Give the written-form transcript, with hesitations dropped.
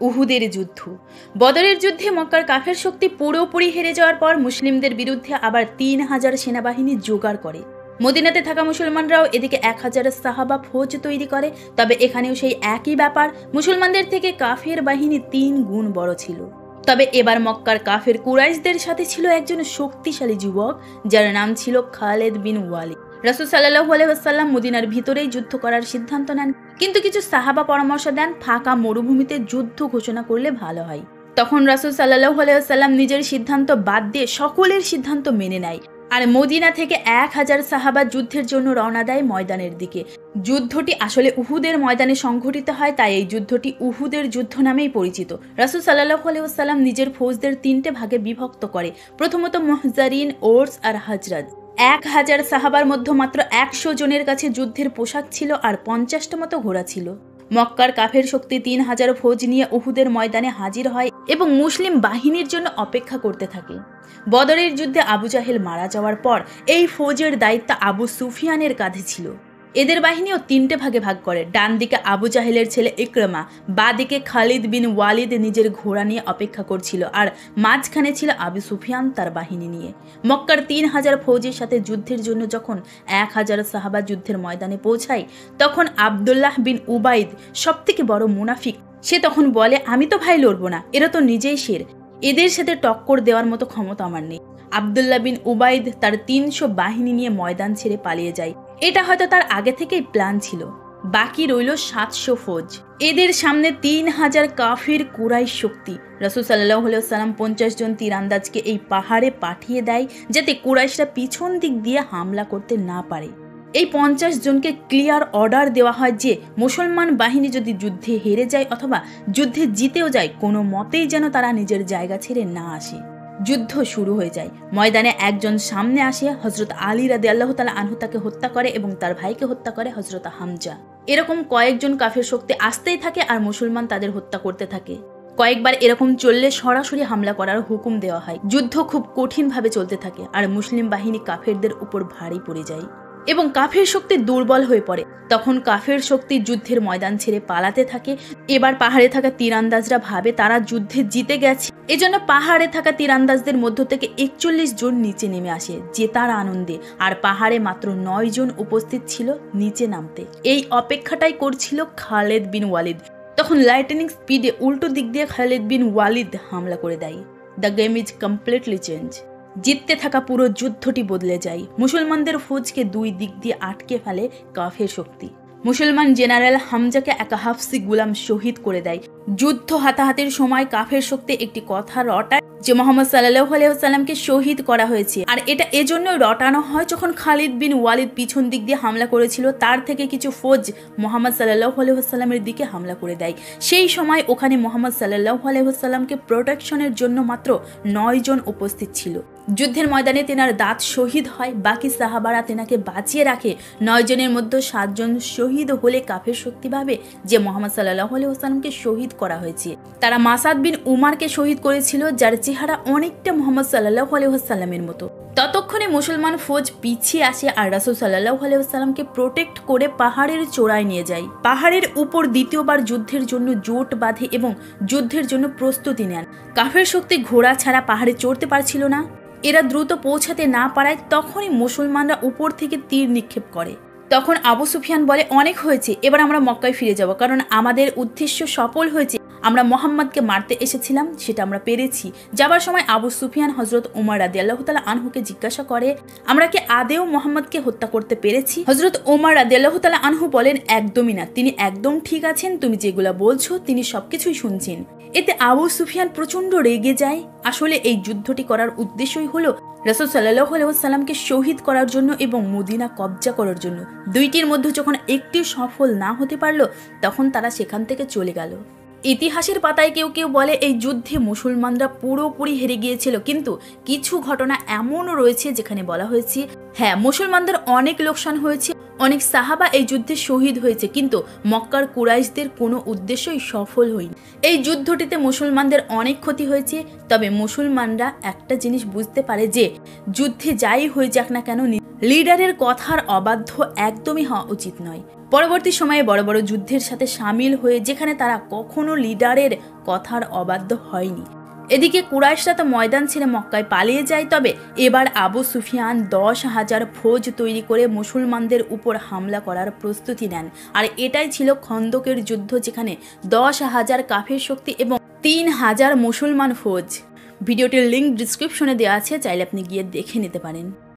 উহুদের যুদ্ধ। বদরের যুদ্ধে মক্কার কাফের শক্তি পুরোপুরি হেরে যাওয়ার পর মুসলিমদের বিরুদ্ধে আবার ৩,০০০ সেনাবাহিনী জোগাড় করে। মদিনাতে থাকা মুসলমানরাও এদিকে ১,০০০ সাহাবা ফৌজ তৈরি করে। তবে এখানেও সেই একই ব্যাপার, মুসলমানদের থেকে কাফের বাহিনী ৩ গুণ বড় ছিল। তবে এবার মক্কার কাফের কুরাইশদের সাথে ছিল একজন শক্তিশালী যুবক, যার নাম ছিল খালেদ বিন ওয়ালিদ। রাসূল সাল্লাল্লাহু আলাইহি ওয়াসাল্লাম মদিনার ভিতরেই যুদ্ধ করার সিদ্ধান্ত নেন, কিন্তু কিছু সাহাবা পরামর্শ দেন ফাঁকা মরুভূমিতে যুদ্ধ ঘোষণা করলে ভালো হয়। তখন রাসূল সাল্লাল্লাহু আলাইহি ওয়াসাল্লাম নিজের সিদ্ধান্ত বাদ দিয়ে সকলের সিদ্ধান্ত মেনে নেয়, আর মদিনা থেকে ১,০০০ সাহাবা যুদ্ধের জন্য রওনা দেয় ময়দানের দিকে। যুদ্ধটি আসলে উহুদের ময়দানে সংঘটিত হয়, তাই এই যুদ্ধটি উহুদের যুদ্ধ নামেই পরিচিত। রাসূল সাল্লাল্লাহু আলাইহি ওয়াসাল্লাম নিজের ফৌজদের ৩টে ভাগে বিভক্ত করে। প্রথমত মুহাজিরিন, ওরস আর হাজরাজ। ১,০০০ সাহাবার মধ্যে মাত্র ১০০ জনের কাছে যুদ্ধের পোশাক ছিল আর ৫০টা মতো ঘোড়া ছিল। মক্কার কাফের শক্তি ৩,০০০ ফৌজ নিয়ে উহুদের ময়দানে হাজির হয় এবং মুসলিম বাহিনীর জন্য অপেক্ষা করতে থাকে। বদরের যুদ্ধে আবু জাহেল মারা যাওয়ার পর এই ফৌজের দায়িত্ব আবু সুফিয়ানের কাঁধে ছিল। এদের বাহিনীও ৩টে ভাগে ভাগ করে। ডান দিকে আবু জাহেলের ছেলে ইকরামা, বাঁ দিকে খালিদ বিন ওয়ালিদ নিজের ঘোড়া নিয়ে অপেক্ষা করছিল, আর মাঝখানে ছিল আবু সুফিয়ান তার বাহিনী নিয়ে। মক্কার ৩,০০০ ফৌজের সাথে যুদ্ধের জন্য যখন ১,০০০ সাহাবা যুদ্ধের ময়দানে পৌঁছায়, তখন আবদুল্লাহ বিন উবাইদ, সবথেকে বড় মুনাফিক, সে তখন বলে, আমি তো ভাই লড়বো না, এরা তো নিজেই শের, এদের সাথে টক্কর দেওয়ার মতো ক্ষমতা আমার নেই। আবদুল্লাহ বিন উবাইদ তার ৩০০ বাহিনী নিয়ে ময়দান ছেড়ে পালিয়ে যায়। এটা হয়তো তার আগে থেকেই প্ল্যান ছিল। বাকি রইল ৭০০ ফৌজ। এদের সামনে ৩,০০০ কাফির কুরাইশ শক্তি। রাসূল সাল্লাল্লাহু আলাইহি ওয়াসাল্লাম ৫০ জন তীরন্দাজকে এই পাহাড়ে পাঠিয়ে দেয়, যাতে কুরাইশরা পিছন দিক দিয়ে হামলা করতে না পারে। এই ৫০ জনকে ক্লিয়ার অর্ডার দেওয়া হয় যে মুসলমান বাহিনী যদি যুদ্ধে হেরে যায় অথবা যুদ্ধে জিতেও যায়, কোনো মতেই যেন তারা নিজের জায়গা ছেড়ে না আসে। যুদ্ধ শুরু হয়ে যায়। ময়দানে একজন সামনে আসে, হযরত আলী রাদিয়াল্লাহু তাআলা আনহু তাকে হত্যা করে এবং তার ভাইকে হত্যা করে হযরত হামজা। এরকম কয়েকজন কাফের শক্তি আসতেই থাকে আর মুসলমান তাদের হত্যা করতে থাকে। কয়েকবার এরকম চললে সরাসরি হামলা করার হুকুম দেওয়া হয়। যুদ্ধ খুব কঠিনভাবে চলতে থাকে আর মুসলিম বাহিনী কাফেরদের উপর ভারী পড়ে যায় এবং কাফের শক্তি দুর্বল হয়ে পড়ে। তখন কাফের শক্তি যুদ্ধের ময়দান ছেড়ে পালাতে থাকে। এবার পাহাড়ে থাকা তীরন্দাজরা ভাবে তারা যুদ্ধে জিতে গেছে, এজন্য পাহাড়ে থাকা তীরন্দাজদের মধ্য থেকে ৪১ জন নিচে নেমে আসে জেতার আনন্দে, আর পাহাড়ে মাত্র ৯ জন উপস্থিত ছিল নিচে নামতে। এই অপেক্ষাটাই করছিল খালেদ বিন ওয়ালিদ। তখন লাইটনিং স্পিডে উল্টো দিক দিয়ে খালেদ বিন ওয়ালিদ হামলা করে দেয়। The game is completely change. জিততে থাকা পুরো যুদ্ধটি বদলে যায়। মুসলমানদের ফৌজকে ২ দিক দিয়ে আটকে ফেলে কাফের শক্তি। মুসলমান জেনারেল হামজাকে একা হাফসি গুলাম শহীদ করে দেয়। যুদ্ধ হাতাহাতির সময় কাফের শক্তি একটি কথা রটায় যে মুহাম্মদ সাল্লাল্লাহু আলাইহি ওয়াসাল্লামকে শহীদ করা হয়েছে, আর এটা এজন্য রটানো হয় যখন খালিদ বিন ওয়ালিদ পিছন দিক দিয়ে হামলা করেছিল, তার থেকে কিছু ফৌজ মুহাম্মদ সাল্লাল্লাহু আলাইহি ওয়াসাল্লামের দিকে হামলা করে দেয়। সেই সময় ওখানে মুহাম্মদ সাল্লাল্লাহু আলাইহি ওয়াসাল্লামকে প্রোটেকশনের জন্য মাত্র ৯ জন উপস্থিত ছিল। যুদ্ধের ময়দানে তেনার দাঁত শহীদ হয়। বাকি সাহাবারা তেনাকে বাঁচিয়ে রাখে। ৯ জনের মধ্যে ৭ জন শহীদ হলে কাফের শক্তি ভাবে যে মুহাম্মদ সাল্লাল্লাহু আলাইহি ওয়াসাল্লামকে শহীদ করা হয়েছে। তারা মাসাদ বিন উমারকে শহীদ করেছিল, যার চেহারা অনেকটা মুহাম্মদ সাল্লাল্লাহু আলাইহি ওয়াসাল্লামের মতো। ততক্ষণে মুসলমান ফৌজ পিছিয়ে আসে আর রাসূল সাল্লাল্লাহু আলাইহি ওয়াসাল্লামকে প্রোটেক্ট করে পাহাড়ের চূড়ায় নিয়ে যায়। পাহাড়ের উপর দ্বিতীয়বার যুদ্ধের জন্য জোট বাঁধে এবং যুদ্ধের জন্য প্রস্তুতি নেন। কাফের শক্তি ঘোড়া ছাড়া পাহাড়ে চড়তে পারছিল না। এরা দ্রুত পৌঁছাতে না পারায় তখনই মুসলমানরা উপর থেকে তীর নিক্ষেপ করে। তখন আবু সুফিয়ান বলে, অনেক হয়েছে, এবার আমরা মক্কায় ফিরে যাব, কারণ আমাদের উদ্দেশ্য সফল হয়েছে। আমরা মুহাম্মদকে মারতে এসেছিলাম, সেটা আমরা পেরেছি। যাবার সময় আবু সুফিয়ান হযরত উমর রাদিয়াল্লাহু তাআলা আনহুকে জিজ্ঞাসা করে, আমরা কি আদেও মুহাম্মদকে হত্যা করতে পেরেছি? হযরত উমর রাদিয়াল্লাহু তাআলা আনহু বলেন, একদমই না, তিনি একদম ঠিক আছেন, তুমি যেগুলা বলছো তিনি সবকিছুই শুনছেন। এতে আবু সুফিয়ান প্রচন্ড রেগে যায়। আসলে এই যুদ্ধটি করার উদ্দেশ্যই হলো রাসূল সাল্লাল্লাহু আলাইহি ওয়াসাল্লামকে শহীদ করার জন্য এবং মদিনা কবজা করার জন্য। দুইটির মধ্যে যখন একটি সফল না হতে পারল, তখন তারা সেখান থেকে চলে গেল। ইতিহাসের পাতায় কেউ কেউ বলে এই যুদ্ধে মুসলমানরা পুরোপুরি হেরে গিয়েছিল, কিন্তু কিছু ঘটনা এমনও রয়েছে যেখানে বলা হয়েছে হ্যাঁ, মুসলমানদের অনেক লোকসান হয়েছে, অনেক সাহাবা এই যুদ্ধে শহীদ হয়েছে, কিন্তু মক্কার কুরাইশদের কোনো উদ্দেশ্যই সফল হয়নি। এই যুদ্ধটিতে মুসলমানদের অনেক ক্ষতি হয়েছে। তবে মুসলমানরা একটা জিনিস বুঝতে পারে যে যুদ্ধে যাই হয়ে যাক না কেন, লিডারের কথার অবাধ্য একদমই হওয়া উচিত নয়। পরবর্তী সময়ে বড় বড় যুদ্ধের সাথে সামিল হয়ে যেখানে তারা কখনো লিডারের কথার অবাধ্য হয়নি। এদিকে কুরাইশরা তো ময়দান ছেড়ে মক্কায় পালিয়ে যায়, তবে এবার আবু সুফিয়ান 10,000 ফৌজ তৈরি করে মুসলমানদের উপর হামলা করার প্রস্তুতি নেন। আর এটাই ছিল খন্দকের যুদ্ধ, যেখানে 10,000 কাফের শক্তি এবং 3,000 মুসলমান ফৌজ। ভিডিওটির লিঙ্ক ডিসক্রিপশনে দেওয়া আছে, চাইলে আপনি গিয়ে দেখে নিতে পারেন।